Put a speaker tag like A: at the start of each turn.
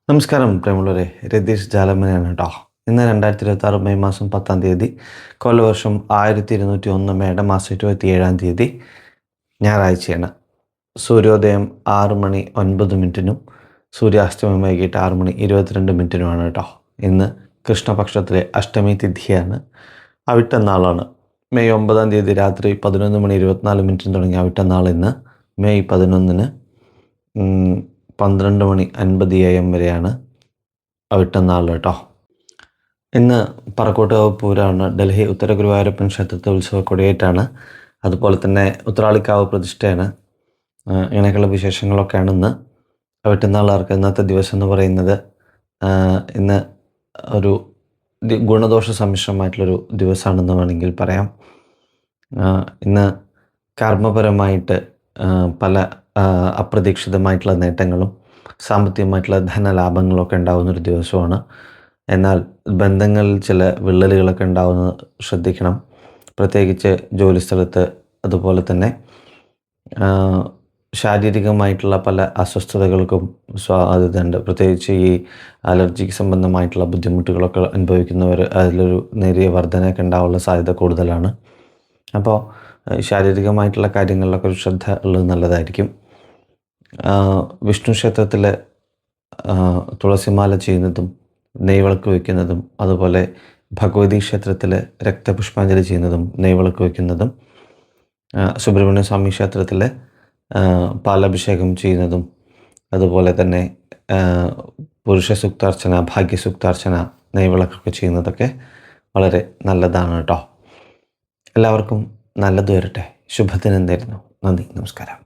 A: നമസ്കാരം പ്രിയമുള്ളവരെ, രതീഷ് ജാലമ്മനാണ് കേട്ടോ. ഇന്ന് 2026 മെയ് മാസം 10-ാം തീയതി, കൊല്ലവർഷം 1201 മേടമാസം 27-ാം തീയതി ഞായറാഴ്ചയാണ്. സൂര്യോദയം 6:09 സൂര്യാസ്തമയം വൈകിട്ട് 6:22 കേട്ടോ. ഇന്ന് കൃഷ്ണപക്ഷത്തിലെ അഷ്ടമി തിഥിയാണ്. അവിട്ടനാളാണ്. മെയ് 9-ാം തീയതി രാത്രി 11:24 തുടങ്ങിയ അവിട്ടനാൾ ഇന്ന് മെയ് 11 12:50 AM വരെയാണ് അവിട്ടനാൾ കേട്ടോ. ഇന്ന് പറക്കോട്ടുകാവ് പൂരമാണ്. ഡൽഹി ഉത്തര ഗുരുവായൂരപ്പൻ ക്ഷേത്രത്തിൽ ഉത്സവ കൊടിയേറ്റാണ്. അതുപോലെ തന്നെ ഉത്രാളിക്കാവ് പ്രതിഷ്ഠയാണ്. ഇങ്ങനെയൊക്കെയുള്ള വിശേഷങ്ങളൊക്കെയാണ് ഇന്ന്. അവിട്ടനാളുകാർക്ക് ഇന്നത്തെ ദിവസം എന്ന് പറയുന്നത് ഇന്ന് ഒരു ഗുണദോഷ സമ്മിശ്രമായിട്ടുള്ളൊരു ദിവസമാണെന്ന് വേണമെങ്കിൽ പറയാം. ഇന്ന് കർമ്മപരമായിട്ട് പല അപ്രതീക്ഷിതമായിട്ടുള്ള നേട്ടങ്ങളും സാമ്പത്തികമായിട്ടുള്ള ധനലാഭങ്ങളൊക്കെ ഉണ്ടാകുന്നൊരു ദിവസമാണ്. എന്നാൽ ബന്ധങ്ങളിൽ ചില വിള്ളലുകളൊക്കെ ഉണ്ടാകുന്നത് ശ്രദ്ധിക്കണം. പ്രത്യേകിച്ച് ജോലിസ്ഥലത്ത്. അതുപോലെ തന്നെ ശാരീരികമായിട്ടുള്ള പല അസ്വസ്ഥതകൾക്കും സാധ്യതയുണ്ട്. പ്രത്യേകിച്ച് ഈ അലർജിക്ക് സംബന്ധമായിട്ടുള്ള ബുദ്ധിമുട്ടുകളൊക്കെ അനുഭവിക്കുന്നവർ അതിലൊരു നേരിയ വർധനയൊക്കെ ഉണ്ടാകാനുള്ള സാധ്യത കൂടുതലാണ്. അപ്പോൾ ശാരീരികമായിട്ടുള്ള കാര്യങ്ങളിലൊക്കെ ഒരു ശ്രദ്ധ ഉള്ളത് നല്ലതായിരിക്കും. വിഷ്ണു ക്ഷേത്രത്തിൽ തുളസിമാല ചെയ്യുന്നതും നെയ്വിളക്ക് വയ്ക്കുന്നതും, അതുപോലെ ഭഗവതി ക്ഷേത്രത്തിൽ രക്തപുഷ്പാഞ്ജലി ചെയ്യുന്നതും നെയ്വിളക്ക് വയ്ക്കുന്നതും, സുബ്രഹ്മണ്യ സ്വാമി ക്ഷേത്രത്തിൽ പാലഭിഷേകം ചെയ്യുന്നതും, അതുപോലെ തന്നെ പുരുഷ സൂക്താർച്ചന, ഭാഗ്യസൂക്താർച്ചന, നെയ്വിളക്കൊക്കെ ചെയ്യുന്നതൊക്കെ വളരെ നല്ലതാണ് കേട്ടോ. എല്ലാവർക്കും നല്ലത് വരട്ടെ. ശുഭദിനം നേരുന്നു. നന്ദി, നമസ്കാരം.